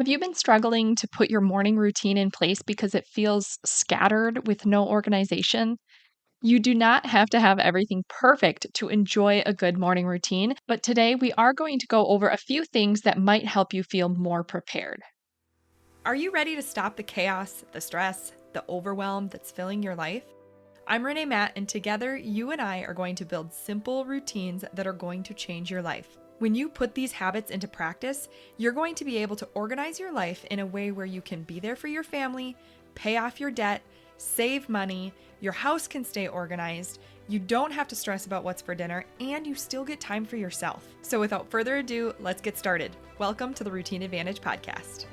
Have you been struggling to put your morning routine in place because it feels scattered with no organization? You do not have to have everything perfect to enjoy a good morning routine, but today we are going to go over a few things that might help you feel more prepared. Are you ready to stop the chaos, the stress, the overwhelm that's filling your life? I'm Renee Matt, and together you and I are going to build simple routines that are going to change your life. When you put these habits into practice, you're going to be able to organize your life in a way where you can be there for your family, pay off your debt, save money, your house can stay organized, you don't have to stress about what's for dinner, and you still get time for yourself. So without further ado, let's get started. Welcome to the Routine Advantage Podcast.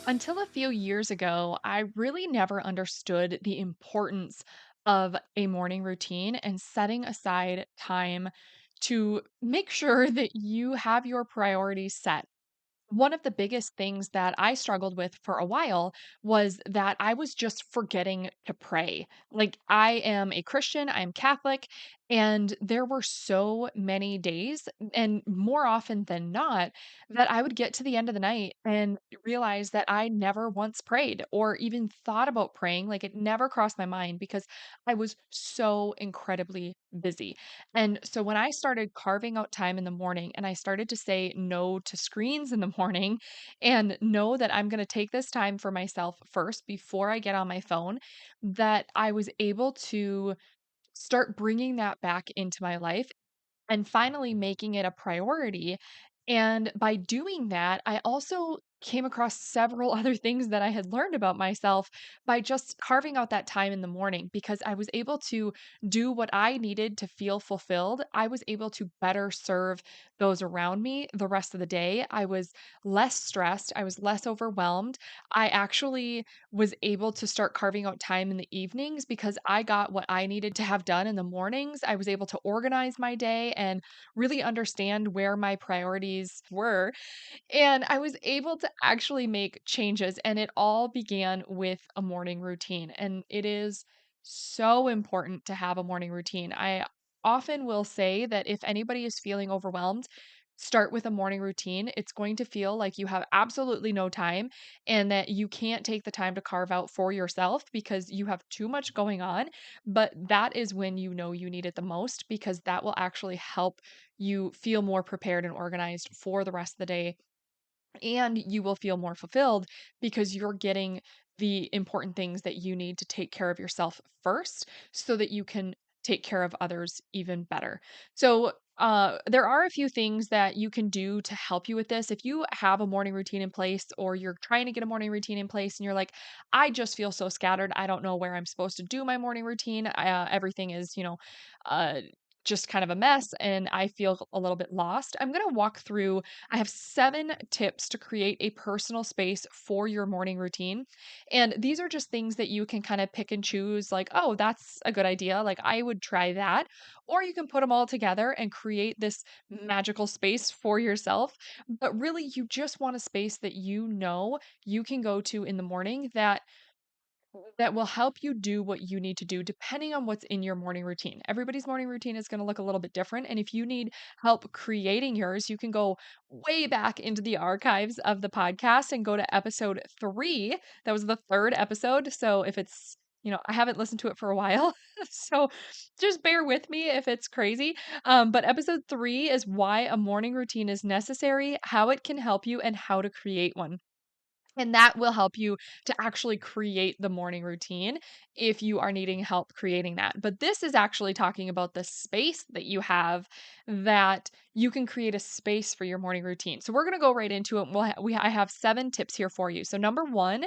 Until a few years ago, I really never understood the importance of a morning routine and setting aside time to make sure that you have your priorities set. One of the biggest things that I struggled with for a while was that I was just forgetting to pray. Like, I am a Christian, I'm Catholic, and there were so many days, and more often than not, that I would get to the end of the night and realize that I never once prayed or even thought about praying. Like, it never crossed my mind because I was so incredibly busy. And so when I started carving out time in the morning and I started to say no to screens in the morning and know that I'm going to take this time for myself first before I get on my phone, that I was able to start bringing that back into my life and finally making it a priority. And by doing that, I also came across several other things that I had learned about myself by just carving out that time in the morning because I was able to do what I needed to feel fulfilled. I was able to better serve those around me the rest of the day. I was less stressed, I was less overwhelmed. I actually was able to start carving out time in the evenings because I got what I needed to have done in the mornings. I was able to organize my day and really understand where my priorities were. And I was able to actually make changes. And it all began with a morning routine. And it is so important to have a morning routine. I often will say that if anybody is feeling overwhelmed, start with a morning routine. It's going to feel like you have absolutely no time and that you can't take the time to carve out for yourself because you have too much going on. But that is when you know you need it the most because that will actually help you feel more prepared and organized for the rest of the day. And you will feel more fulfilled because you're getting the important things that you need to take care of yourself first so that you can take care of others even better. So, there are a few things that you can do to help you with this. If you have a morning routine in place or you're trying to get a morning routine in place and you're like, I just feel so scattered. I don't know where I'm supposed to do my morning routine. Everything is, uh, just kind of a mess and I feel a little bit lost. I'm going to walk through I have 7 tips to create a personal space for your morning routine. And these are just things that you can kind of pick and choose, like, oh, that's a good idea. Like, I would try that. Or you can put them all together and create this magical space for yourself. But really, you just want a space that you know you can go to in the morning that will help you do what you need to do depending on what's in your morning routine. Everybody's morning routine is going to look a little bit different. And if you need help creating yours, you can go way back into the archives of the podcast and go to episode 3. That was the third episode. So if it's I haven't listened to it for a while, so just bear with me if it's crazy. But episode 3 is why a morning routine is necessary, how it can help you, and how to create one. And that will help you to actually create the morning routine if you are needing help creating that. But this is actually talking about the space that you have that you can create a space for your morning routine. So we're going to go right into it. I have 7 tips here for you. So number 1,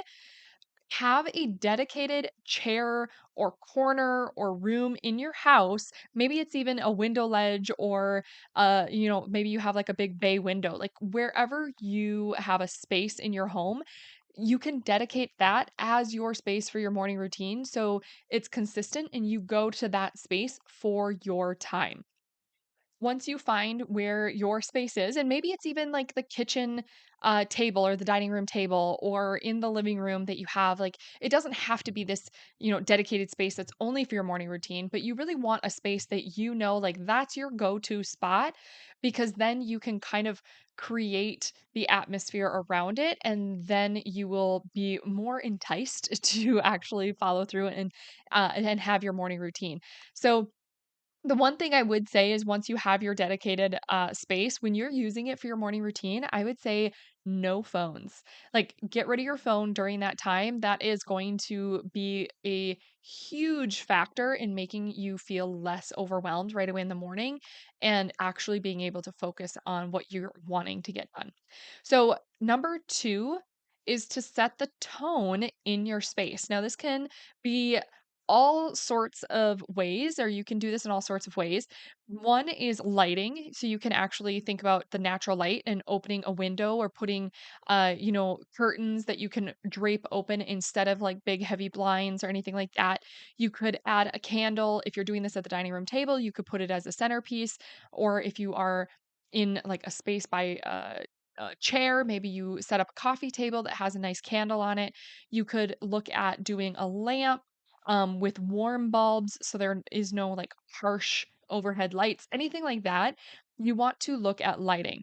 have a dedicated chair or corner or room in your house. Maybe it's even a window ledge or maybe you have like a big bay window. Like wherever you have a space in your home, you can dedicate that as your space for your morning routine so it's consistent and you go to that space for your time. once you find where your space is, and maybe it's even like the kitchen table or the dining room table or in the living room that you have, like it doesn't have to be this, dedicated space that's only for your morning routine, but you really want a space that like that's your go to spot because then you can kind of create the atmosphere around it and then you will be more enticed to actually follow through and have your morning routine. So the one thing I would say is once you have your dedicated, space, when you're using it for your morning routine, I would say no phones. Like, get rid of your phone during that time. That is going to be a huge factor in making you feel less overwhelmed right away in the morning and actually being able to focus on what you're wanting to get done. So, number 2 is to set the tone in your space. Now, this can be all sorts of ways, or you can do this in all sorts of ways. One is lighting. So you can actually think about the natural light and opening a window or putting, curtains that you can drape open instead of like big, heavy blinds or anything like that. You could add a candle. If you're doing this at the dining room table, you could put it as a centerpiece. Or if you are in like a space by a chair, maybe you set up a coffee table that has a nice candle on it. You could look at doing a lamp with warm bulbs so there is no like harsh overhead lights, anything like that. You want to look at lighting.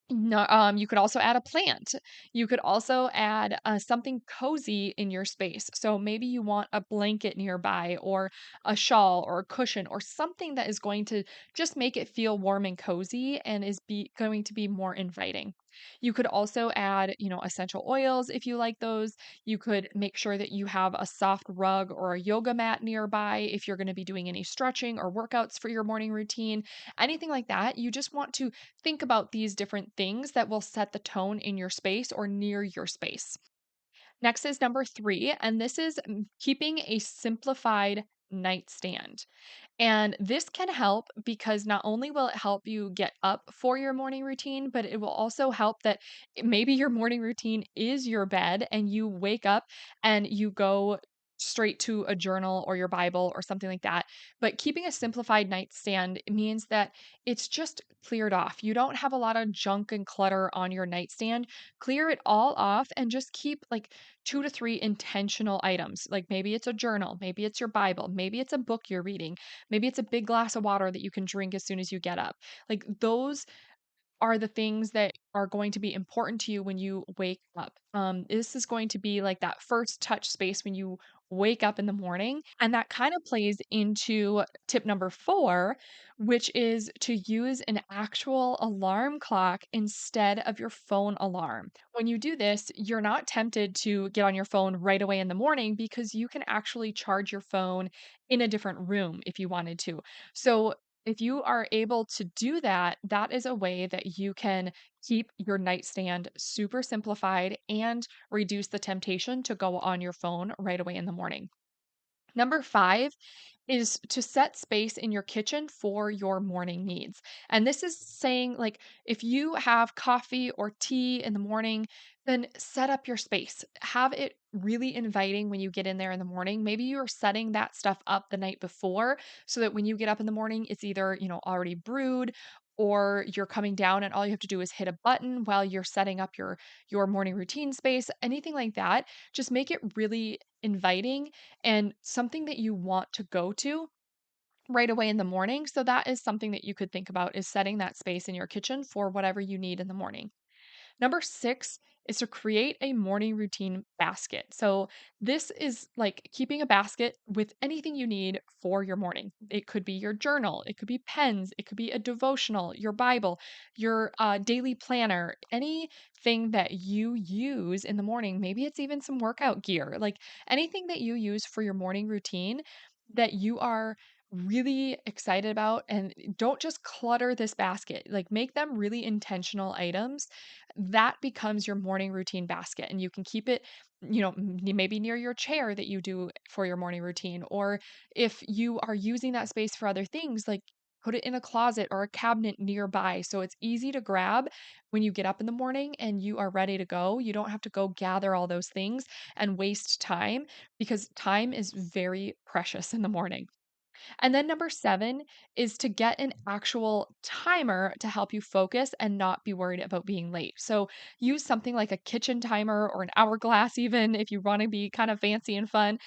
No, you could also add a plant. You could also add something cozy in your space. So maybe you want a blanket nearby, or a shawl, or a cushion, or something that is going to just make it feel warm and cozy and is be going to be more inviting. You could also add, essential oils if you like those. You could make sure that you have a soft rug or a yoga mat nearby if you're going to be doing any stretching or workouts for your morning routine. Anything like that. You just want to think about these different things that will set the tone in your space or near your space. Next is number 3, and this is keeping a simplified nightstand. And this can help because not only will it help you get up for your morning routine, but it will also help that maybe your morning routine is your bed and you wake up and you go straight to a journal or your Bible or something like that. But keeping a simplified nightstand means that it's just cleared off. You don't have a lot of junk and clutter on your nightstand. Clear it all off and just keep like 2 to 3 intentional items. Like maybe it's a journal, maybe it's your Bible, maybe it's a book you're reading. Maybe it's a big glass of water that you can drink as soon as you get up. Like those are the things that are going to be important to you when you wake up. This is going to be like that first touch space when you wake up in the morning. And that kind of plays into tip number 4, which is to use an actual alarm clock instead of your phone alarm. When you do this, you're not tempted to get on your phone right away in the morning because you can actually charge your phone in a different room if you wanted to. So if you are able to do that, that is a way that you can keep your nightstand super simplified and reduce the temptation to go on your phone right away in the morning. Number 5 is to set space in your kitchen for your morning needs. And this is saying, like, if you have coffee or tea in the morning, then set up your space. Have it really inviting when you get in there in the morning. Maybe you're setting that stuff up the night before so that when you get up in the morning, it's either, already brewed or you're coming down and all you have to do is hit a button while you're setting up your morning routine space, anything like that. Just make it really inviting and something that you want to go to right away in the morning. So that is something that you could think about is setting that space in your kitchen for whatever you need in the morning. Number 6 is to create a morning routine basket. So, this is like keeping a basket with anything you need for your morning. It could be your journal, it could be pens, it could be a devotional, your Bible, your daily planner, anything that you use in the morning. Maybe it's even some workout gear, like anything that you use for your morning routine that you are really excited about. And don't just clutter this basket, like make them really intentional items that becomes your morning routine basket and you can keep it maybe near your chair that you do for your morning routine, or if you are using that space for other things, like put it in a closet or a cabinet nearby so it's easy to grab when you get up in the morning and you are ready to go. You don't have to go gather all those things and waste time because time is very precious in the morning. And then number 7 is to get an actual timer to help you focus and not be worried about being late. So use something like a kitchen timer or an hourglass, even if you want to be kind of fancy and fun,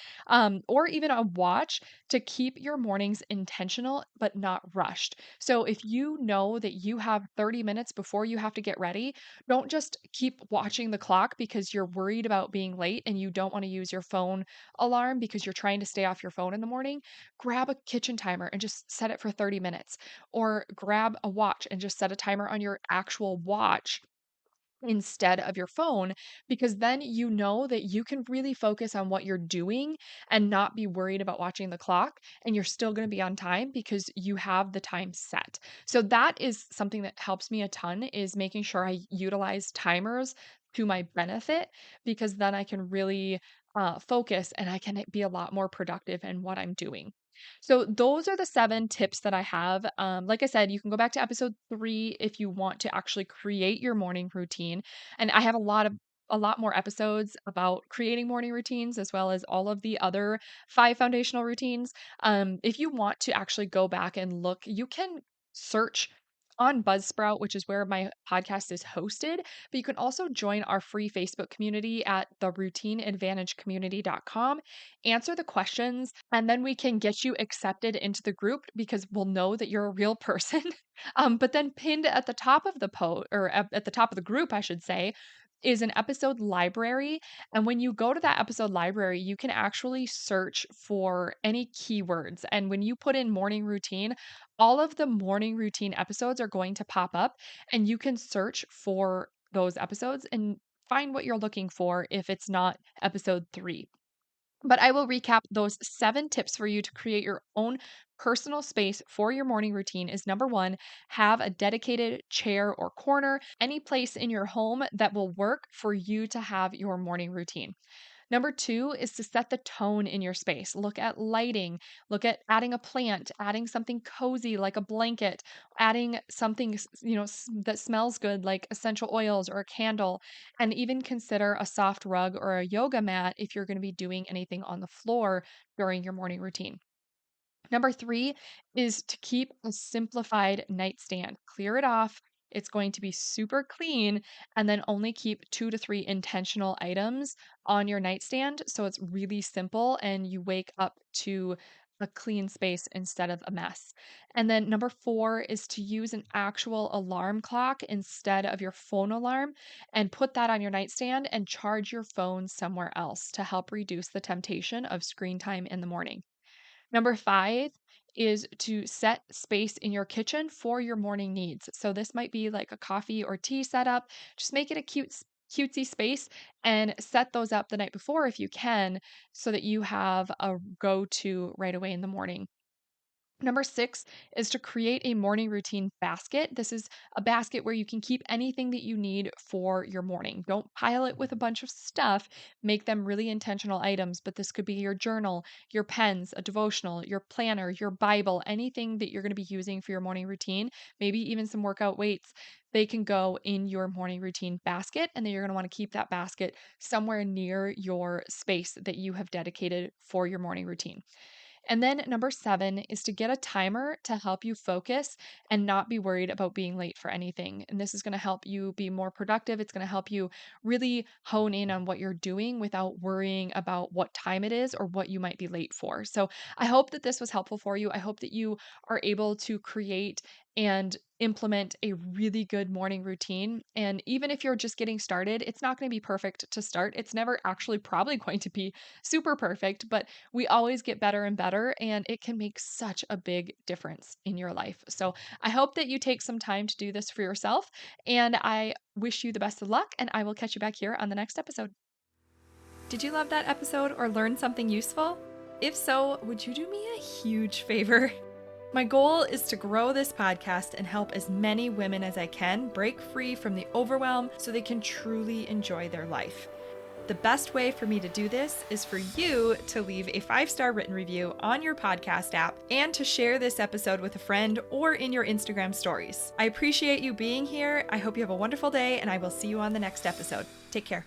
or even a watch to keep your mornings intentional but not rushed. So if you know that you have 30 minutes before you have to get ready, don't just keep watching the clock because you're worried about being late and you don't want to use your phone alarm because you're trying to stay off your phone in the morning. Grab a kitchen timer and just set it for 30 minutes, or grab a watch and just set a timer on your actual watch instead of your phone, because then you know that you can really focus on what you're doing and not be worried about watching the clock, and you're still going to be on time because you have the time set. So that is something that helps me a ton, is making sure I utilize timers to my benefit, because then I can really focus and I can be a lot more productive in what I'm doing. So those are the 7 tips that I have. Like I said, you can go back to episode 3 if you want to actually create your morning routine. And I have a lot more episodes about creating morning routines, as well as all of the other 5 foundational routines. If you want to actually go back and look, you can search on Buzzsprout, which is where my podcast is hosted, but you can also join our free Facebook community at theroutineadvantagecommunity.com. Answer the questions, and then we can get you accepted into the group because we'll know that you're a real person. But then pinned at the top of the post, or at the top of the group, I should say, is an episode library. And when you go to that episode library, you can actually search for any keywords. And when you put in morning routine, all of the morning routine episodes are going to pop up, and you can search for those episodes and find what you're looking for if it's not episode 3. But I will recap those 7 tips for you to create your own personal space for your morning routine. Is number 1, have a dedicated chair or corner, any place in your home that will work for you to have your morning routine. Number 2 is to set the tone in your space. Look at lighting, look at adding a plant, adding something cozy like a blanket, adding something that smells good like essential oils or a candle, and even consider a soft rug or a yoga mat if you're going to be doing anything on the floor during your morning routine. Number 3 is to keep a simplified nightstand. Clear it off. It's going to be super clean, and then only keep 2 to 3 intentional items on your nightstand. So it's really simple and you wake up to a clean space instead of a mess. And then number 4 is to use an actual alarm clock instead of your phone alarm, and put that on your nightstand and charge your phone somewhere else to help reduce the temptation of screen time in the morning. Number 5 is to set space in your kitchen for your morning needs. So this might be like a coffee or tea setup. Just make it a cutesy space and set those up the night before if you can, so that you have a go-to right away in the morning. Number 6 is to create a morning routine basket. This is a basket where you can keep anything that you need for your morning. Don't pile it with a bunch of stuff. Make them really intentional items, but this could be your journal, your pens, a devotional, your planner, your Bible, anything that you're going to be using for your morning routine, maybe even some workout weights. They can go in your morning routine basket, and then you're going to want to keep that basket somewhere near your space that you have dedicated for your morning routine. And then number 7 is to get a timer to help you focus and not be worried about being late for anything. And this is going to help you be more productive. It's going to help you really hone in on what you're doing without worrying about what time it is or what you might be late for. So I hope that this was helpful for you. I hope that you are able to create and implement a really good morning routine. And even if you're just getting started, it's not going to be perfect to start. It's never actually probably going to be super perfect, but we always get better and better, and it can make such a big difference in your life. So I hope that you take some time to do this for yourself, and I wish you the best of luck, and I will catch you back here on the next episode. Did you love that episode or learn something useful? If so, would you do me a huge favor? My goal is to grow this podcast and help as many women as I can break free from the overwhelm so they can truly enjoy their life. The best way for me to do this is for you to leave a 5-star written review on your podcast app and to share this episode with a friend or in your Instagram stories. I appreciate you being here. I hope you have a wonderful day, and I will see you on the next episode. Take care.